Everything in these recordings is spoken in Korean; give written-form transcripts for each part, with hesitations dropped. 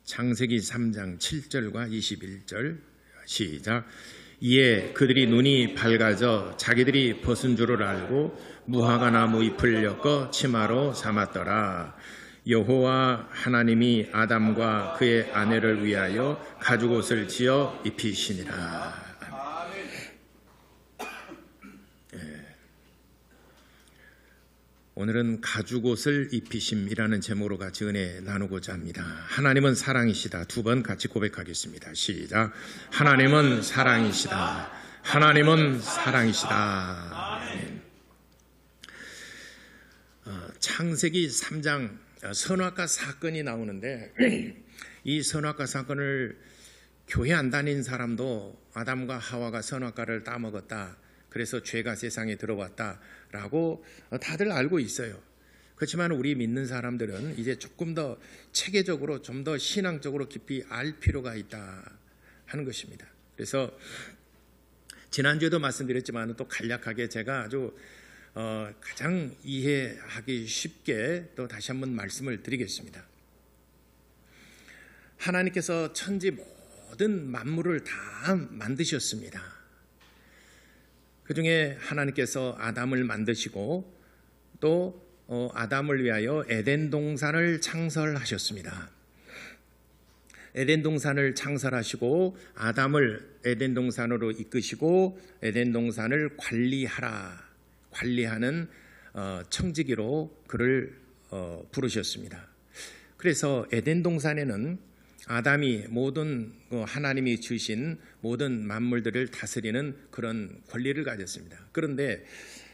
창세기 3장 7절과 21절 시작. 이에 그들이 눈이 밝아져 자기들이 벗은 줄을 알고 무화과 나무 잎을 엮어 치마로 삼았더라. 여호와 하나님이 아담과 그의 아내를 위하여 가죽옷을 지어 입히시니라. 오늘은 가죽옷을 입히심이라는 제목으로 같이 은혜 나누고자 합니다. 하나님은 사랑이시다. 두 번 같이 고백하겠습니다. 시작. 하나님은 사랑이시다. 하나님은 사랑이시다. 창세기 3장 선악과 사건이 나오는데 이 선악과 사건을 교회 안 다닌 사람도 아담과 하와가 선악과를 따먹었다. 그래서 죄가 세상에 들어왔다라고 다들 알고 있어요. 그렇지만 우리 믿는 사람들은 이제 조금 더 체계적으로 좀 더 신앙적으로 깊이 알 필요가 있다 하는 것입니다. 그래서 지난주에도 말씀드렸지만 또 간략하게 제가 아주 가장 이해하기 쉽게 또 다시 한번 말씀을 드리겠습니다. 하나님께서 천지 모든 만물을 다 만드셨습니다. 그 중에 하나님께서 아담을 만드시고 또 아담을 위하여 에덴 동산을 창설하셨습니다. 에덴 동산을 창설하시고 아담을 에덴 동산으로 이끄시고 에덴 동산을 관리하는 청지기로 그를 부르셨습니다. 그래서 에덴 동산에는 아담이 모든 하나님이 주신 모든 만물들을 다스리는 그런 권리를 가졌습니다. 그런데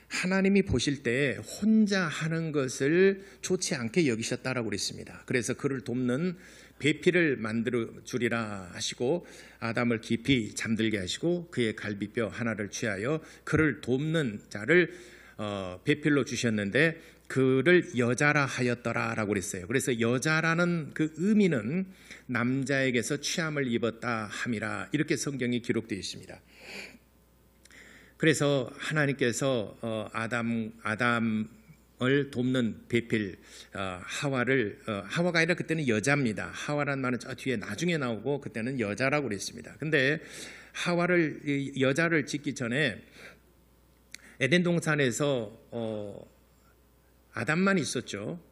하나님이 보실 때 혼자 하는 것을 좋지 않게 여기셨다라고 그랬습니다. 그래서 그를 돕는 배필을 만들어 주리라 하시고 아담을 깊이 잠들게 하시고 그의 갈비뼈 하나를 취하여 그를 돕는 자를 배필로 주셨는데 그를 여자라 하였더라라고 그랬어요. 그래서 여자라는 그 의미는 남자에게서 취함을 입었다 함이라 이렇게 성경이 기록되어 있습니다. 그래서 하나님께서 아담을 돕는 배필 하와가 아니라 그때는 여자입니다. 하와라는 말은 저 뒤에 나중에 나오고 그때는 여자라고 그랬습니다. 근데 여자를 짓기 전에 에덴 동산에서 아담만 있었죠.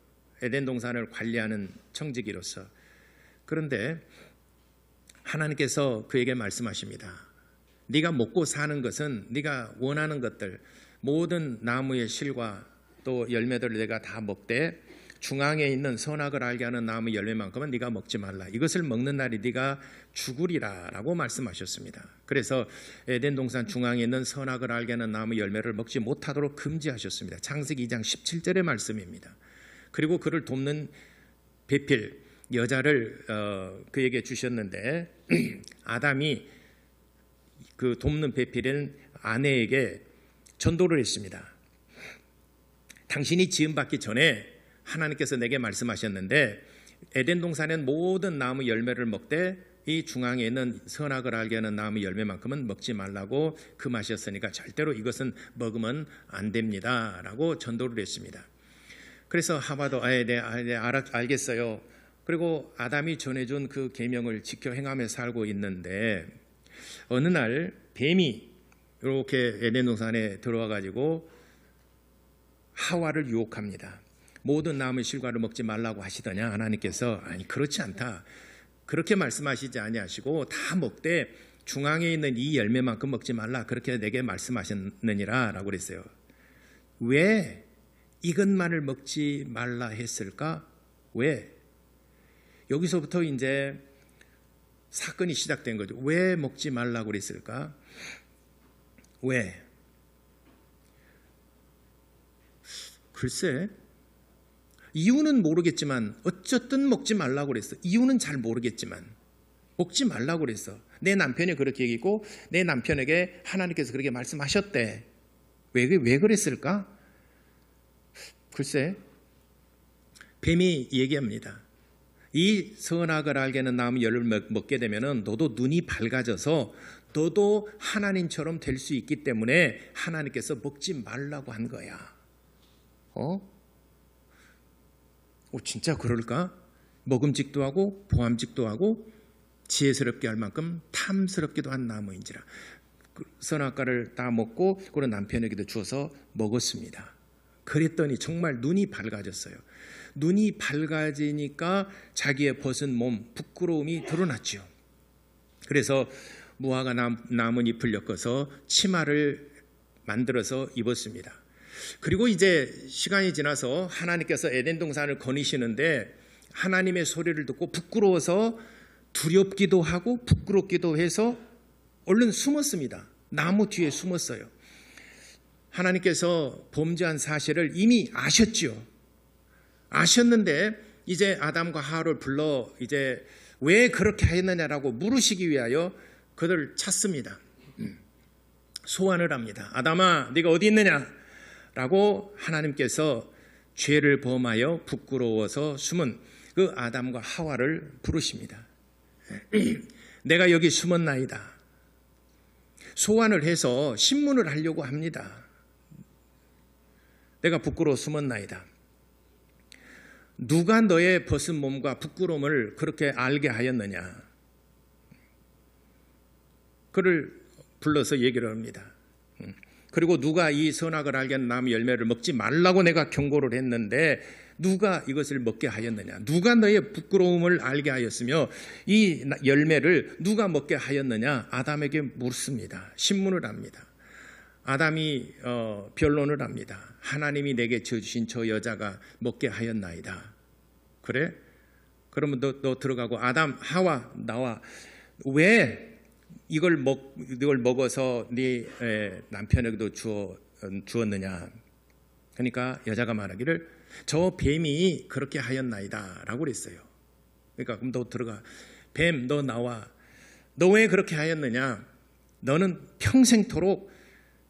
에덴 동산을 관리하는 청지기로서. 그런데 하나님께서 그에게 말씀하십니다. 네가 먹고 사는 것은 네가 원하는 것들 모든 나무의 실과 또 열매들을 내가 다 먹되 중앙에 있는 선악을 알게 하는 나무 열매만큼은 네가 먹지 말라. 이것을 먹는 날이 네가 죽으리라라고 말씀하셨습니다. 그래서 에덴 동산 중앙에 있는 선악을 알게 하는 나무 열매를 먹지 못하도록 금지하셨습니다. 창세기 2장 17절의 말씀입니다. 그리고 그를 돕는 배필 여자를 그에게 주셨는데 아담이 그 돕는 배필은 아내에게 전도를 했습니다. 당신이 지음받기 전에 하나님께서 내게 말씀하셨는데 에덴 동산엔 모든 나무 열매를 먹되 이 중앙에 있는 선악을 알게 하는 나무 열매만큼은 먹지 말라고 금하셨으니까 절대로 이것은 먹으면 안 됩니다 라고 전도를 했습니다. 그래서 하와도 알겠어요. 그리고 아담이 전해준 그 계명을 지켜 행하며 살고 있는데 어느 날 뱀이 이렇게 에덴 동산에 들어와 가지고 하와를 유혹합니다. 모든 나무의 실과를 먹지 말라고 하시더냐. 하나님께서 아니 그렇지 않다. 그렇게 말씀하시지 아니하시고 다 먹되 중앙에 있는 이 열매만큼 먹지 말라. 그렇게 내게 말씀하셨느니라 라고 그랬어요. 왜 이것만을 먹지 말라 했을까? 왜? 여기서부터 이제 사건이 시작된 거죠. 왜 먹지 말라고 그랬을까? 왜? 글쎄 이유는 모르겠지만 어쨌든 먹지 말라고 그랬어. 이유는 잘 모르겠지만 먹지 말라고 그랬어. 내 남편이 그렇게 얘기했고 내 남편에게 하나님께서 그렇게 말씀하셨대. 왜 그랬을까? 글쎄 뱀이 얘기합니다. 이 선악을 알게 하는 나무 열매를 먹게 되면 너도 눈이 밝아져서 너도 하나님처럼 될 수 있기 때문에 하나님께서 먹지 말라고 한 거야. 진짜 그럴까? 먹음직도 하고 보암직도 하고 지혜스럽게 할 만큼 탐스럽기도 한 나무인지라. 선악과를 다 먹고 그런 남편에게도 주어서 먹었습니다. 그랬더니 정말 눈이 밝아졌어요. 눈이 밝아지니까 자기의 벗은 몸, 부끄러움이 드러났죠. 그래서 무화과 나뭇잎을 엮어서 치마를 만들어서 입었습니다. 그리고 이제 시간이 지나서 하나님께서 에덴 동산을 거니시는데 하나님의 소리를 듣고 부끄러워서 두렵기도 하고 부끄럽기도 해서 얼른 숨었습니다. 나무 뒤에 숨었어요. 하나님께서 범죄한 사실을 이미 아셨죠. 아셨는데 이제 아담과 하와를 불러 이제 왜 그렇게 했느냐라고 물으시기 위하여 그들을 찾습니다. 소환을 합니다. 아담아, 네가 어디 있느냐? 라고 하나님께서 죄를 범하여 부끄러워서 숨은 그 아담과 하와를 부르십니다. 내가 여기 숨었나이다. 소환을 해서 신문을 하려고 합니다. 내가 부끄러워 숨었나이다. 누가 너의 벗은 몸과 부끄러움을 그렇게 알게 하였느냐? 그를 불러서 얘기를 합니다. 그리고 누가 이 선악을 알게 하는 나무 열매를 먹지 말라고 내가 경고를 했는데 누가 이것을 먹게 하였느냐? 누가 너의 부끄러움을 알게 하였으며 이 열매를 누가 먹게 하였느냐? 아담에게 묻습니다. 신문을 합니다. 아담이 변론을 합니다. 하나님이 내게 주신 저 여자가 먹게 하였나이다. 그래? 그러면 너 들어가고 아담, 하와 나와 왜 이걸 먹어서 네 남편에게도 주었느냐? 그러니까 여자가 말하기를 저 뱀이 그렇게 하였나이다 라고 그랬어요. 그러니까 그럼 너 들어가. 뱀, 너 나와. 너 왜 그렇게 하였느냐? 너는 평생토록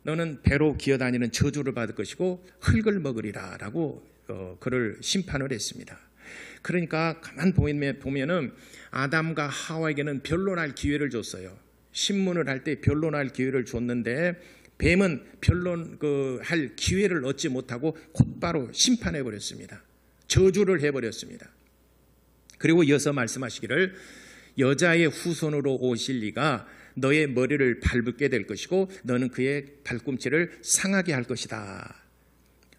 너는 배로 기어다니는 저주를 받을 것이고 흙을 먹으리라 라고 그를 심판을 했습니다. 그러니까 가만 보면은 아담과 하와에게는 변론할 기회를 줬어요. 신문을 할 때 변론할 기회를 줬는데 뱀은 변론할 기회를 얻지 못하고 곧바로 심판해 버렸습니다. 저주를 해버렸습니다. 그리고 이어서 말씀하시기를 여자의 후손으로 오실 이가 너의 머리를 밟게 될 것이고 너는 그의 발꿈치를 상하게 할 것이다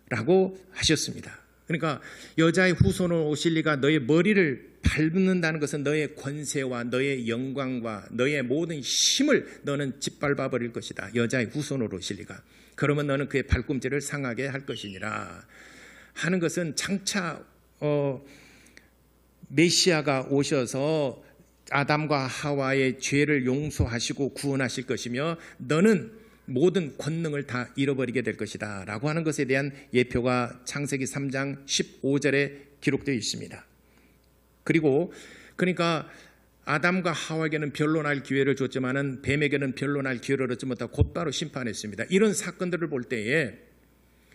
라고 하셨습니다. 그러니까 여자의 후손으로 오실 이가 너의 머리를 밟는다는 것은 너의 권세와 너의 영광과 너의 모든 힘을 너는 짓밟아 버릴 것이다. 여자의 후손으로 오실 이가. 그러면 너는 그의 발꿈치를 상하게 할 것이니라 하는 것은 장차 메시아가 오셔서 아담과 하와의 죄를 용서하시고 구원하실 것이며 너는 모든 권능을 다 잃어버리게 될 것이다 라고 하는 것에 대한 예표가 창세기 3장 15절에 기록되어 있습니다. 그리고 그러니까 아담과 하와에게는 변론할 기회를 줬지만은 뱀에게는 변론할 기회를 얻지 못하고 곧바로 심판했습니다. 이런 사건들을 볼 때에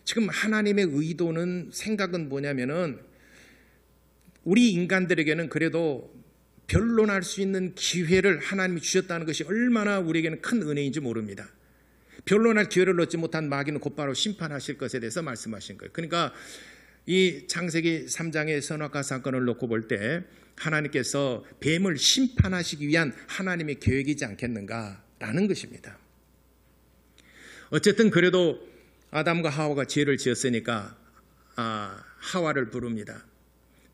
지금 하나님의 의도는 생각은 뭐냐면은 우리 인간들에게는 그래도 변론할 수 있는 기회를 하나님이 주셨다는 것이 얼마나 우리에게는 큰 은혜인지 모릅니다. 변론할 기회를 얻지 못한 마귀는 곧바로 심판하실 것에 대해서 말씀하신 거예요. 그러니까 이 창세기 3장의 선악과 사건을 놓고 볼 때 하나님께서 뱀을 심판하시기 위한 하나님의 계획이지 않겠는가라는 것입니다. 어쨌든 그래도 아담과 하와가 죄를 지었으니까 하와를 부릅니다.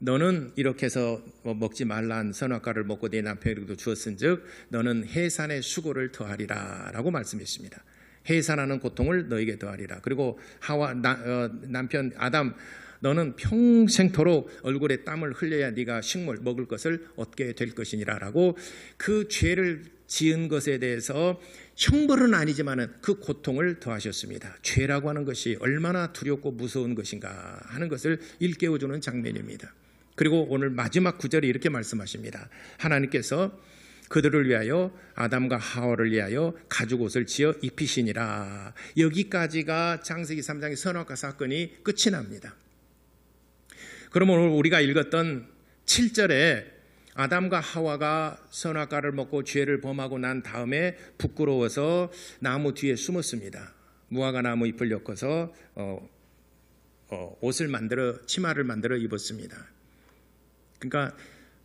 너는 이렇게 해서 먹지 말란 선악과를 먹고 네 남편에게도 주었은즉 너는 해산의 수고를 더하리라 라고 말씀했습니다. 해산하는 고통을 너에게 더하리라. 그리고 하와 남편 아담 너는 평생토록 얼굴에 땀을 흘려야 네가 식물 먹을 것을 얻게 될 것이니라 라고 그 죄를 지은 것에 대해서 형벌은 아니지만 그 고통을 더하셨습니다. 죄라고 하는 것이 얼마나 두렵고 무서운 것인가 하는 것을 일깨워주는 장면입니다. 그리고 오늘 마지막 구절에 이렇게 말씀하십니다. 하나님께서 그들을 위하여 아담과 하와를 위하여 가죽옷을 지어 입히시니라. 여기까지가 창세기 3장의 선악과 사건이 끝이 납니다. 그러면 오늘 우리가 읽었던 7절에 아담과 하와가 선악과를 먹고 죄를 범하고 난 다음에 부끄러워서 나무 뒤에 숨었습니다. 무화과 나무 잎을 엮어서 옷을 만들어 치마를 만들어 입었습니다. 그러니까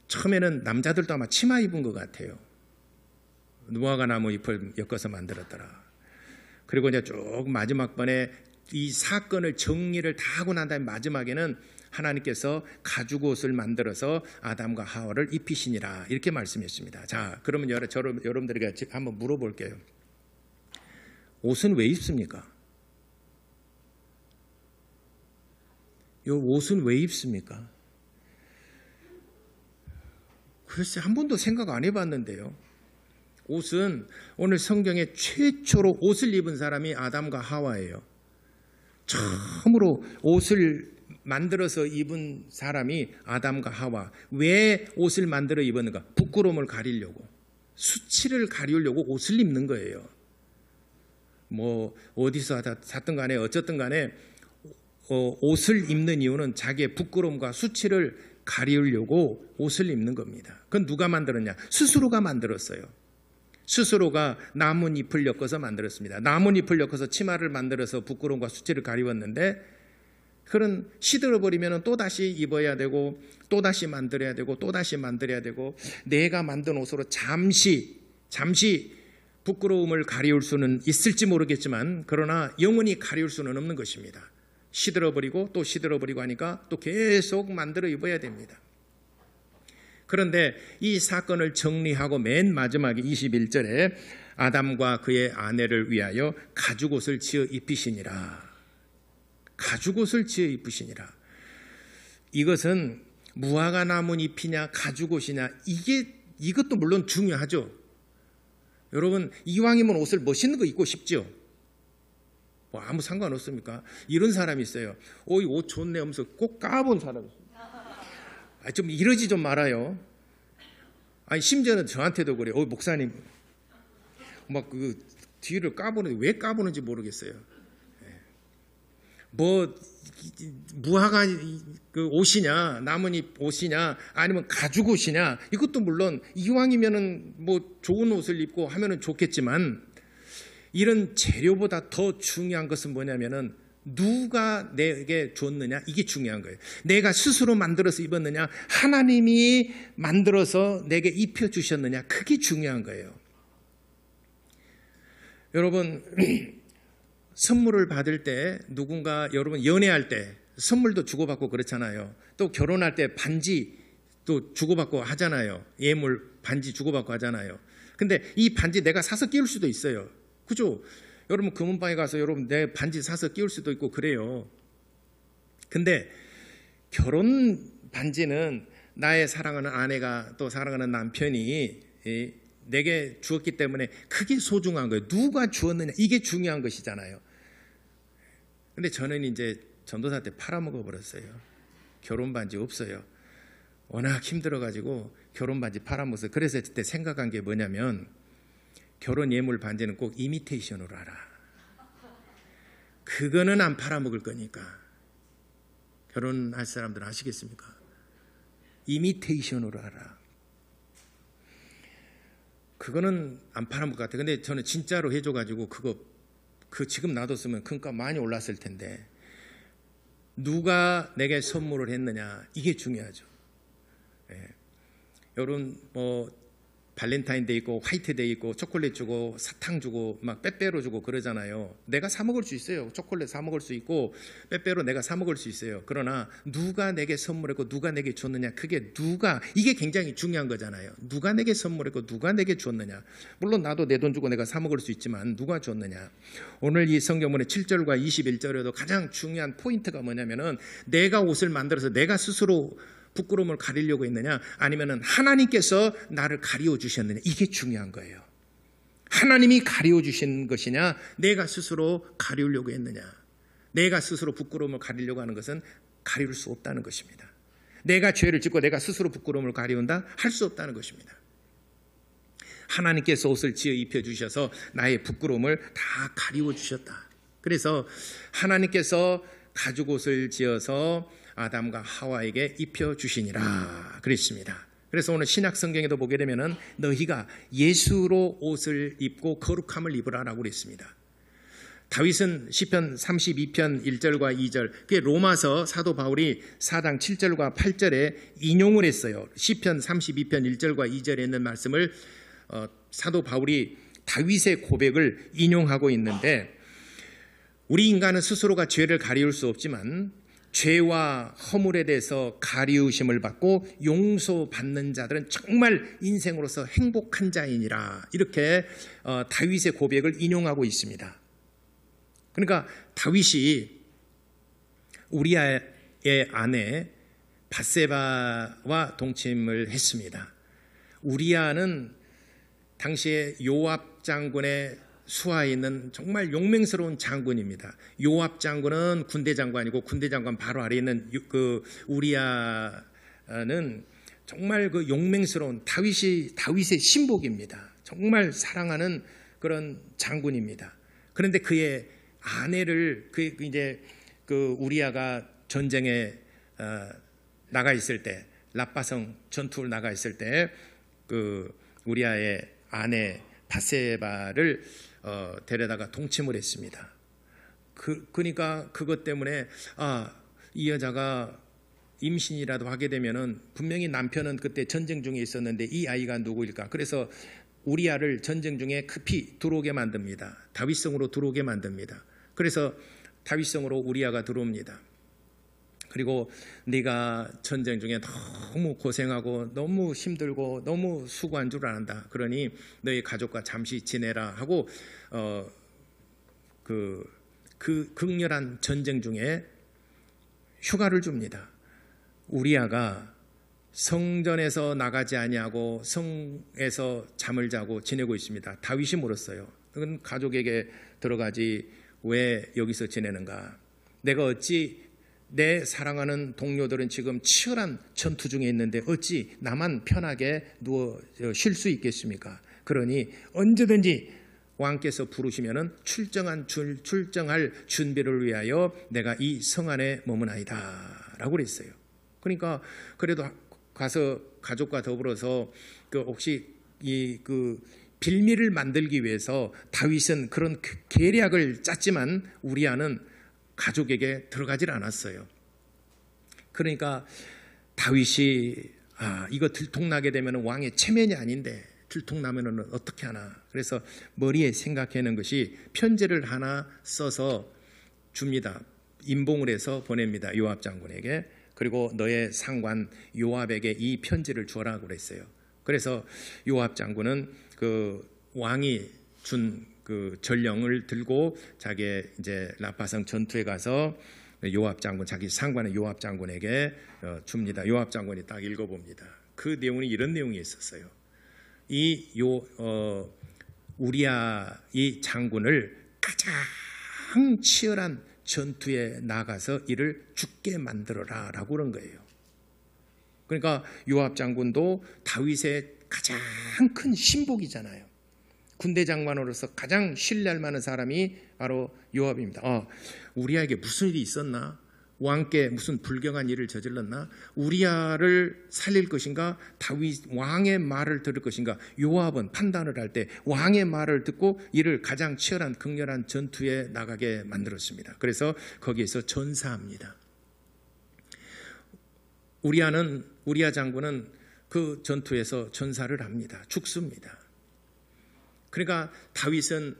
처음에는 남자들도 아마 치마 입은 것 같아요. 무화과 나무 잎을 엮어서 만들었더라. 그리고 이제 쭉 마지막 번에 이 사건을 정리를 다 하고 난 다음에 마지막에는 하나님께서 가죽 옷을 만들어서 아담과 하와를 입히시니라 이렇게 말씀했습니다. 자, 그러면 여러분들에게 한번 물어볼게요. 옷은 왜 입습니까? 이 옷은 왜 입습니까? 글쎄 한 번도 생각 안 해봤는데요. 옷은 오늘 성경에 최초로 옷을 입은 사람이 아담과 하와예요. 처음으로 옷을 만들어서 입은 사람이 아담과 하와. 왜 옷을 만들어 입었는가? 부끄러움을 가리려고, 수치를 가리려고 옷을 입는 거예요. 뭐 어디서 샀든 간에 어쨌든 간에 옷을 입는 이유는 자기의 부끄러움과 수치를 가리려고 옷을 입는 겁니다. 그건 누가 만들었냐? 스스로가 만들었어요. 스스로가 나뭇잎을 엮어서 만들었습니다. 나뭇잎을 엮어서 치마를 만들어서 부끄러움과 수치를 가리웠는데 그런 시들어버리면 또다시 입어야 되고 또다시 만들어야 되고 또다시 만들어야 되고 내가 만든 옷으로 잠시 부끄러움을 가리울 수는 있을지 모르겠지만 그러나 영원히 가리울 수는 없는 것입니다. 시들어버리고 또 시들어버리고 하니까 또 계속 만들어 입어야 됩니다. 그런데 이 사건을 정리하고 맨 마지막에 21절에 아담과 그의 아내를 위하여 가죽옷을 지어 입히시니라. 가죽옷을 지어 입히시니라. 이것은 무화과 나뭇잎이냐 가죽옷이냐 이것도 물론 중요하죠. 여러분 이왕이면 옷을 멋있는 거 입고 싶죠. 뭐 아무 상관없습니까? 이런 사람이 있어요. 이 옷 좋네 하면서 꼭 까본 사람이 있어요. 좀 이러지 좀 말아요. 아니 심지어는 저한테도 그래요. 목사님 막 그 뒤를 까보는데 왜 까보는지 모르겠어요. 뭐 무화과 그 옷이냐 나뭇잎 옷이냐 아니면 가죽 옷이냐 이것도 물론 이왕이면은 뭐 좋은 옷을 입고 하면은 좋겠지만 이런 재료보다 더 중요한 것은 뭐냐면은 누가 내게 줬느냐 이게 중요한 거예요. 내가 스스로 만들어서 입었느냐 하나님이 만들어서 내게 입혀주셨느냐 그게 중요한 거예요. 여러분 선물을 받을 때 누군가 여러분 연애할 때 선물도 주고받고 그렇잖아요. 또 결혼할 때 반지 또 주고받고 하잖아요. 예물 반지 주고받고 하잖아요. 근데 이 반지 내가 사서 끼울 수도 있어요. 그죠? 여러분 금은방에 가서 여러분 내 반지 사서 끼울 수도 있고 그래요. 근데 결혼 반지는 나의 사랑하는 아내가 또 사랑하는 남편이 내게 주었기 때문에 그게 소중한 거예요. 누가 주었느냐 이게 중요한 것이잖아요. 근데 저는 이제 전도사 때 팔아먹어 버렸어요. 결혼 반지 없어요. 워낙 힘들어가지고 결혼 반지 팔아먹었어요. 그래서 그때 생각한 게 뭐냐면 결혼 예물 반지는 꼭 이미테이션으로 하라. 그거는 안 팔아먹을 거니까. 결혼할 사람들은 아시겠습니까? 이미테이션으로 하라. 그거는 안 팔아먹을 것 같아요. 근데 저는 진짜로 해줘가지고 그 지금 놔뒀으면 금값 많이 올랐을 텐데 누가 내게 선물을 했느냐 이게 중요하죠. 여러분 뭐 발렌타인데이 있고 화이트데이 있고 초콜릿 주고 사탕 주고 막 빼빼로 주고 그러잖아요. 내가 사 먹을 수 있어요. 초콜릿 사 먹을 수 있고 빼빼로 내가 사 먹을 수 있어요. 그러나 누가 내게 선물했고 누가 내게 줬느냐 그게 이게 굉장히 중요한 거잖아요. 누가 내게 선물했고 누가 내게 줬느냐. 물론 나도 내 돈 주고 내가 사 먹을 수 있지만 누가 줬느냐. 오늘 이 성경문의 7절과 21절에도 가장 중요한 포인트가 뭐냐면은 내가 옷을 만들어서 내가 스스로 부끄러움을 가리려고 했느냐 아니면은 하나님께서 나를 가리워 주셨느냐 이게 중요한 거예요. 하나님이 가리워 주신 것이냐 내가 스스로 가리우려고 했느냐. 내가 스스로 부끄러움을 가리려고 하는 것은 가리울 수 없다는 것입니다. 내가 죄를 짓고 내가 스스로 부끄러움을 가리운다 할 수 없다는 것입니다. 하나님께서 옷을 지어 입혀 주셔서 나의 부끄러움을 다 가리워 주셨다. 그래서 하나님께서 가죽 옷을 지어서 아담과 하와에게 입혀 주시니라 그랬습니다. 그래서 오늘 신약 성경에도 보게 되면은 너희가 예수로 옷을 입고 거룩함을 입으라라고 그랬습니다. 다윗은 시편 32편 1절과 2절, 그게 로마서 사도 바울이 4장 7절과 8절에 인용을 했어요. 시편 32편 1절과 2절에 있는 말씀을 사도 바울이 다윗의 고백을 인용하고 있는데, 우리 인간은 스스로가 죄를 가리울 수 없지만 죄와 허물에 대해서 가리우심을 받고 용서받는 자들은 정말 인생으로서 행복한 자이니라, 이렇게 다윗의 고백을 인용하고 있습니다. 그러니까 다윗이 우리아의 아내 밧세바와 동침을 했습니다. 우리아는 당시에 요압 장군의 수하에 있는 정말 용맹스러운 장군입니다. 요압 장군은 군대 장관이고 군대 장관 바로 아래에 있는 그 우리아는 정말 그 용맹스러운 다윗의 신복입니다. 정말 사랑하는 그런 장군입니다. 그런데 그의 아내를 그 우리아가 전쟁에 나가 있을 때, 랍바성 전투를 나가 있을 때 그 우리아의 아내 밧세바를 데려다가 동침을 했습니다. 그러니까 그것 때문에 이 여자가 임신이라도 하게 되면은 분명히 남편은 그때 전쟁 중에 있었는데 이 아이가 누구일까? 그래서 우리아를 전쟁 중에 급히 들어오게 만듭니다. 다윗성으로 들어오게 만듭니다. 그래서 다윗성으로 우리아가 들어옵니다. 그리고 네가 전쟁 중에 너무 고생하고 너무 힘들고 너무 수고한 줄 안다. 그러니 너희 가족과 잠시 지내라 하고 그 극렬한 전쟁 중에 휴가를 줍니다. 우리아가 성전에서 나가지 아니하고 성에서 잠을 자고 지내고 있습니다. 다윗이 물었어요. 그건 가족에게 들어가지 왜 여기서 지내는가? 내가 어찌 내 사랑하는 동료들은 지금 치열한 전투 중에 있는데 어찌 나만 편하게 누워 쉴 수 있겠습니까? 그러니 언제든지 왕께서 부르시면은 출정할 준비를 위하여 내가 이 성 안에 머무나이다 라고 그랬어요. 그러니까 그래도 가서 가족과 더불어서 혹시 그 빌미를 만들기 위해서 다윗은 그런 계략을 짰지만 우리아는 가족에게 들어가질 않았어요. 그러니까 다윗이 이거 들통나게 되면 왕의 체면이 아닌데 들통나면 어떻게 하나. 그래서 머리에 생각하는 것이 편지를 하나 써서 줍니다. 임봉을 해서 보냅니다. 요압 장군에게. 그리고 너의 상관 요압에게 이 편지를 주어라고 그랬어요. 그래서 요압 장군은 그 왕이 준 그 전령을 들고 자기 이제 랍바성 전투에 가서 요압 장군, 자기 상관의 요압 장군에게 줍니다. 요압 장군이 딱 읽어봅니다. 그 내용이 이런 내용이 있었어요. 우리아 이 장군을 가장 치열한 전투에 나가서 이를 죽게 만들어라 라고 그런 거예요. 그러니까 요압 장군도 다윗의 가장 큰 신복이잖아요. 군대 장관으로서 가장 신뢰할 만한 사람이 바로 요압입니다. 우리아에게 무슨 일이 있었나? 왕께 무슨 불경한 일을 저질렀나? 우리아를 살릴 것인가? 다윗 왕의 말을 들을 것인가? 요압은 판단을 할 때 왕의 말을 듣고 이를 가장 치열한 극렬한 전투에 나가게 만들었습니다. 그래서 거기에서 전사합니다. 우리아 장군은 그 전투에서 전사를 합니다. 죽습니다. 그러니까 다윗은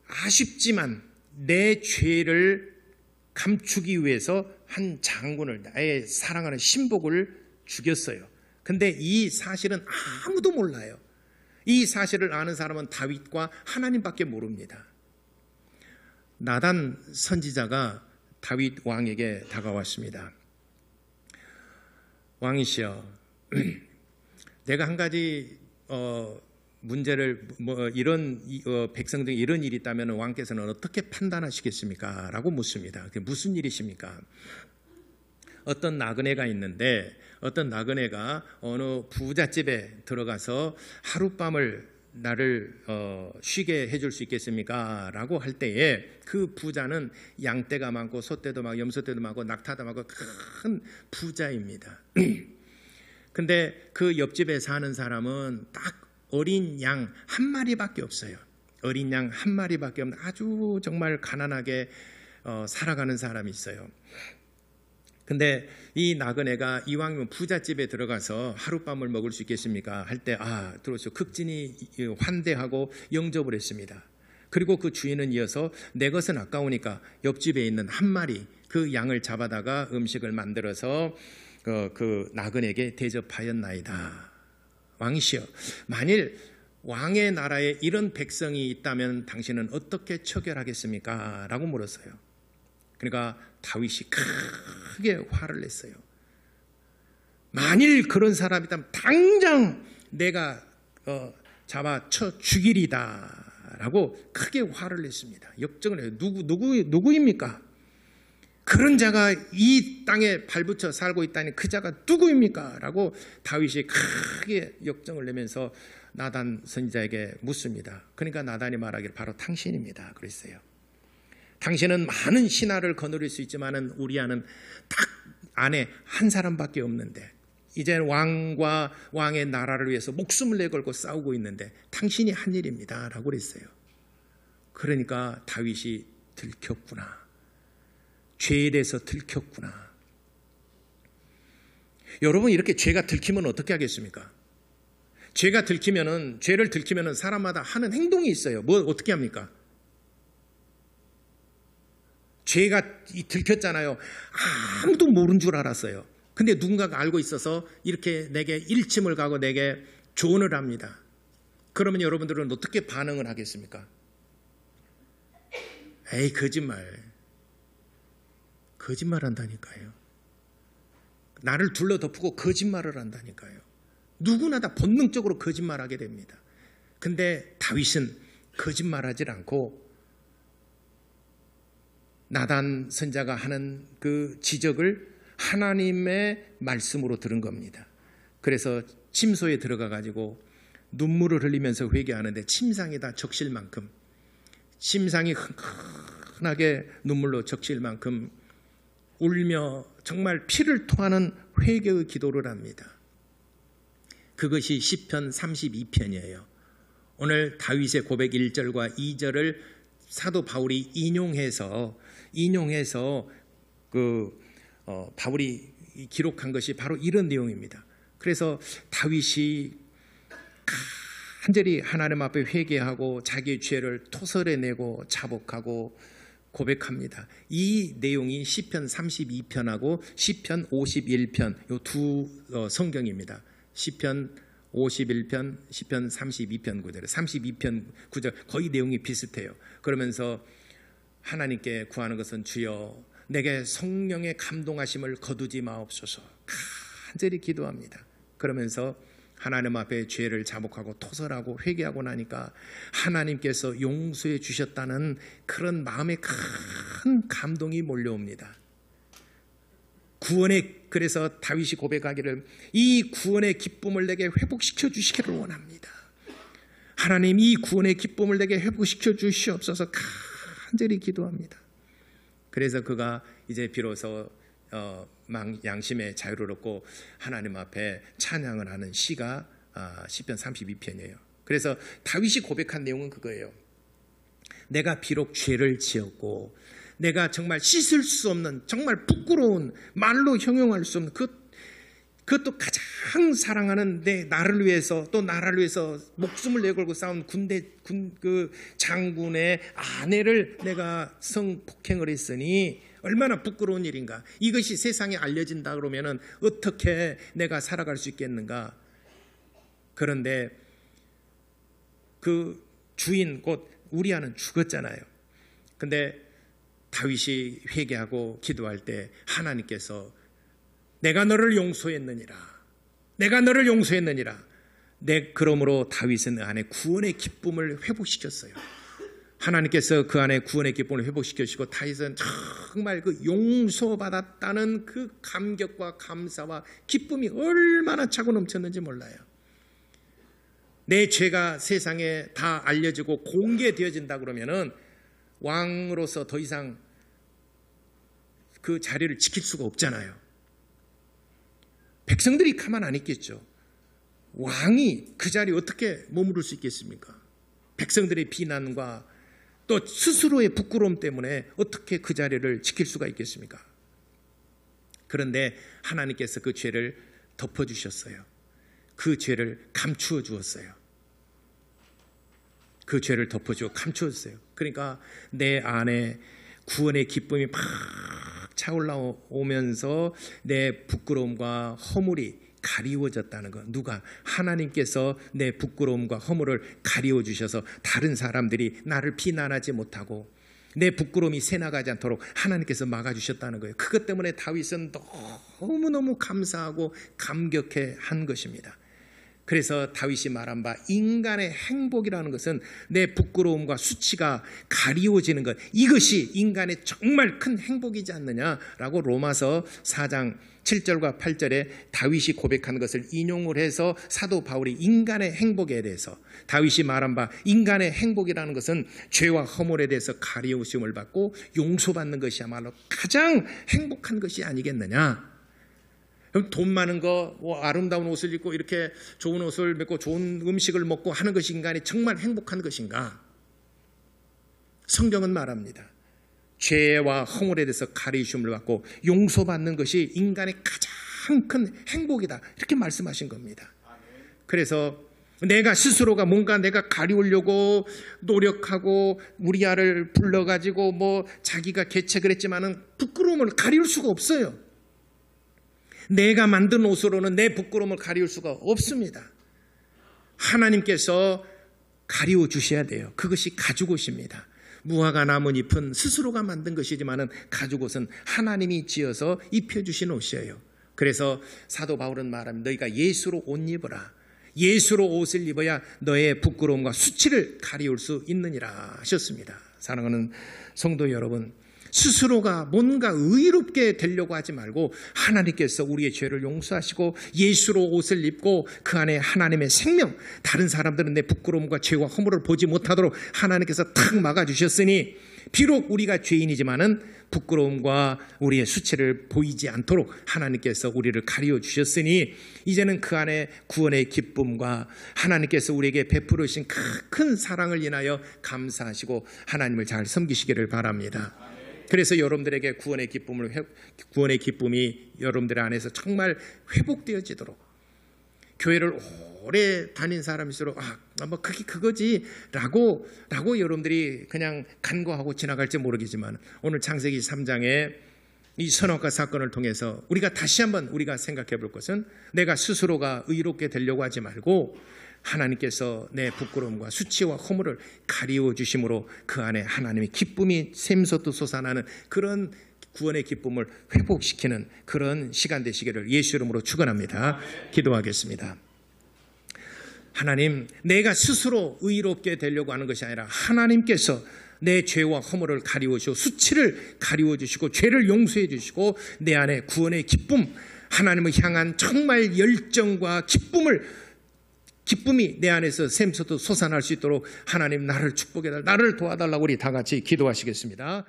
아쉽지만 내 죄를 감추기 위해서 한 장군을, 나의 사랑하는 신복을 죽였어요. 근데 이 사실은 아무도 몰라요. 이 사실을 아는 사람은 다윗과 하나님밖에 모릅니다. 나단 선지자가 다윗 왕에게 다가왔습니다. 왕이시여, 내가 한 가지 문제를 이런 백성들이 이런 일이 있다면 왕께서는 어떻게 판단하시겠습니까? 라고 묻습니다. 그게 무슨 일이십니까? 어떤 나그네가 있는데 어떤 나그네가 어느 부잣집에 들어가서 하룻밤을 나를 쉬게 해줄 수 있겠습니까? 라고 할 때에 그 부자는 양떼가 많고 소떼도 많고 염소떼도 많고 낙타도 많고 큰 부자입니다. 근데 그 옆집에 사는 사람은 딱 어린 양 한 마리밖에 없어요. 어린 양 한 마리밖에 없는 아주 정말 가난하게 살아가는 사람이 있어요. 근데 이 나그네가 이왕이면 부잣집에 들어가서 하룻밤을 먹을 수 있겠습니까? 할 때 들어오시오. 극진히 환대하고 영접을 했습니다. 그리고 그 주인은 이어서 내 것은 아까우니까 옆집에 있는 한 마리 그 양을 잡아다가 음식을 만들어서 그 나그네에게 대접하였나이다. 왕이시여, 만일 왕의 나라에 이런 백성이 있다면 당신은 어떻게 처결하겠습니까? 라고 물었어요. 그러니까 다윗이 크게 화를 냈어요. 만일 그런 사람이 있다면 당장 내가 잡아 쳐 죽이리다 라고 크게 화를 냈습니다. 역정을 해요. 누구입니까? 그런 자가 이 땅에 발붙여 살고 있다니 그 자가 누구입니까? 라고 다윗이 크게 역정을 내면서 나단 선지자에게 묻습니다. 그러니까 나단이 말하기를 바로 당신입니다. 그랬어요. 당신은 많은 신하를 거느릴 수 있지만은 우리아는 딱 아내 한 사람밖에 없는데 이제 왕과 왕의 나라를 위해서 목숨을 내걸고 싸우고 있는데 당신이 한 일입니다. 라고 그랬어요. 그러니까 다윗이 들켰구나. 죄에 대해서 들켰구나. 여러분, 이렇게 죄가 들키면 어떻게 하겠습니까? 죄를 들키면은 사람마다 하는 행동이 있어요. 어떻게 합니까? 죄가 들켰잖아요. 아무도 모르는 줄 알았어요. 근데 누군가가 알고 있어서 이렇게 내게 일침을 가고 내게 조언을 합니다. 그러면 여러분들은 어떻게 반응을 하겠습니까? 에이, 거짓말 한다니까요. 나를 둘러덮고 거짓말을 한다니까요. 누구나 다 본능적으로 거짓말하게 됩니다. 근데 다윗은 거짓말하지 않고 나단 선자가 하는 그 지적을 하나님의 말씀으로 들은 겁니다. 그래서 침소에 들어가 가지고 눈물을 흘리면서 회개하는데 침상이 다 적실 만큼, 침상이 흔하게 눈물로 적실 만큼 울며 정말 피를 토하는 회개의 기도를 합니다. 그것이 시편 32편이에요. 오늘 다윗의 고백 1절과 2절을 사도 바울이 인용해서 바울이 기록한 것이 바로 이런 내용입니다. 그래서 다윗이 간절히 하나님 앞에 회개하고 자기의 죄를 토설해내고 자복하고 고백합니다. 이 내용이 시편 32편하고 시편 51편 이 두 성경입니다. 시편 51편, 시편 32편 구절, 32편 구절 거의 내용이 비슷해요. 그러면서 하나님께 구하는 것은 주여 내게 성령의 감동하심을 거두지 마옵소서 간절히 기도합니다. 그러면서 하나님 앞에 죄를 자복하고 토설하고 회개하고 나니까 하나님께서 용서해 주셨다는 그런 마음에 큰 감동이 몰려옵니다. 그래서 다윗이 고백하기를 이 구원의 기쁨을 내게 회복시켜 주시기를 원합니다. 하나님, 이 구원의 기쁨을 내게 회복시켜 주시옵소서 간절히 기도합니다. 그래서 그가 이제 비로소 양심의 자유를 얻고 하나님 앞에 찬양을 하는 시가 시편 32편이에요. 그래서 다윗이 고백한 내용은 그거예요. 내가 비록 죄를 지었고 내가 정말 씻을 수 없는 정말 부끄러운 말로 형용할 수 없는 그것도 가장 사랑하는 나를 위해서 또 나라를 위해서 목숨을 내걸고 싸운 그 장군의 아내를 내가 성폭행을 했으니 얼마나 부끄러운 일인가. 이것이 세상에 알려진다 그러면은 어떻게 내가 살아갈 수 있겠는가. 그런데 그 주인 곧 우리아는 죽었잖아요. 근데 다윗이 회개하고 기도할 때 하나님께서 내가 너를 용서했느니라. 그러므로 다윗은 안에 구원의 기쁨을 회복시켰어요. 하나님께서 그 안에 구원의 기쁨을 회복시켜주시고 다윗은 정말 그 용서받았다는 그 감격과 감사와 기쁨이 얼마나 차고 넘쳤는지 몰라요. 내 죄가 세상에 다 알려지고 공개되어진다 그러면은 왕으로서 더 이상 그 자리를 지킬 수가 없잖아요. 백성들이 가만 안 있겠죠. 왕이 그 자리에 어떻게 머무를 수 있겠습니까? 백성들의 비난과 또 스스로의 부끄러움 때문에 어떻게 그 자리를 지킬 수가 있겠습니까? 그런데 하나님께서 그 죄를 덮어주셨어요. 그 죄를 감추어 주었어요. 그 죄를 덮어주어 감추었어요. 그러니까 내 안에 구원의 기쁨이 막 차올라오면서 내 부끄러움과 허물이 가리워졌다는 것. 누가? 하나님께서 내 부끄러움과 허물을 가리워 주셔서 다른 사람들이 나를 비난하지 못하고 내 부끄러움이 새나가지 않도록 하나님께서 막아주셨다는 거예요. 그것 때문에 다윗은 너무너무 감사하고 감격해 한 것입니다. 그래서 다윗이 말한 바 인간의 행복이라는 것은 내 부끄러움과 수치가 가리워지는 것, 이것이 인간의 정말 큰 행복이지 않느냐라고 로마서 4장 7절과 8절에 다윗이 고백한 것을 인용을 해서 사도 바울이 인간의 행복에 대해서 다윗이 말한 바 인간의 행복이라는 것은 죄와 허물에 대해서 가리우심을 받고 용서받는 것이야말로 가장 행복한 것이 아니겠느냐. 그럼 돈 많은 거, 아름다운 옷을 입고 이렇게 좋은 옷을 입고 좋은 음식을 먹고 하는 것이 인간이 정말 행복한 것인가? 성경은 말합니다. 죄와 허물에 대해서 가리우심을 받고 용서받는 것이 인간의 가장 큰 행복이다. 이렇게 말씀하신 겁니다. 그래서 내가 스스로가 뭔가 내가 가리우려고 노력하고 우리아를 불러가지고 자기가 개척을 했지만은 부끄러움을 가리울 수가 없어요. 내가 만든 옷으로는 내 부끄러움을 가리울 수가 없습니다. 하나님께서 가리워 주셔야 돼요. 그것이 가죽옷입니다. 무화과 나뭇잎은 스스로가 만든 것이지만은 가죽옷은 하나님이 지어서 입혀주신 옷이에요. 그래서 사도 바울은 말합니다. 너희가 예수로 옷 입어라. 예수로 옷을 입어야 너의 부끄러움과 수치를 가리울 수 있느니라 하셨습니다. 사랑하는 성도 여러분, 스스로가 뭔가 의롭게 되려고 하지 말고 하나님께서 우리의 죄를 용서하시고 예수로 옷을 입고 그 안에 하나님의 생명, 다른 사람들은 내 부끄러움과 죄와 허물을 보지 못하도록 하나님께서 탁 막아주셨으니 비록 우리가 죄인이지만은 부끄러움과 우리의 수치를 보이지 않도록 하나님께서 우리를 가리워 주셨으니 이제는 그 안에 구원의 기쁨과 하나님께서 우리에게 베풀으신 큰 사랑을 인하여 감사하시고 하나님을 잘 섬기시기를 바랍니다. 그래서 여러분들에게 구원의 기쁨이 여러분들 안에서 정말 회복되어지도록, 교회를 오래 다닌 사람일수록 그게 그거지라고 여러분들이 그냥 간과하고 지나갈지 모르겠지만 오늘 창세기 3장에 이 선악과 사건을 통해서 우리가 다시 한번 우리가 생각해 볼 것은 내가 스스로가 의롭게 되려고 하지 말고 하나님께서 내 부끄러움과 수치와 허물을 가리워 주심으로 그 안에 하나님의 기쁨이 샘솟듯 솟아나는 그런 구원의 기쁨을 회복시키는 그런 시간 되시기를 예수 이름으로 축원합니다. 기도하겠습니다. 하나님, 내가 스스로 의롭게 되려고 하는 것이 아니라 하나님께서 내 죄와 허물을 가리워 주시고 수치를 가리워 주시고 죄를 용서해 주시고 내 안에 구원의 기쁨, 하나님을 향한 정말 열정과 기쁨이 내 안에서 샘솟듯 솟아날 수 있도록 하나님 나를 축복해달라, 나를 도와달라고 우리 다 같이 기도하시겠습니다.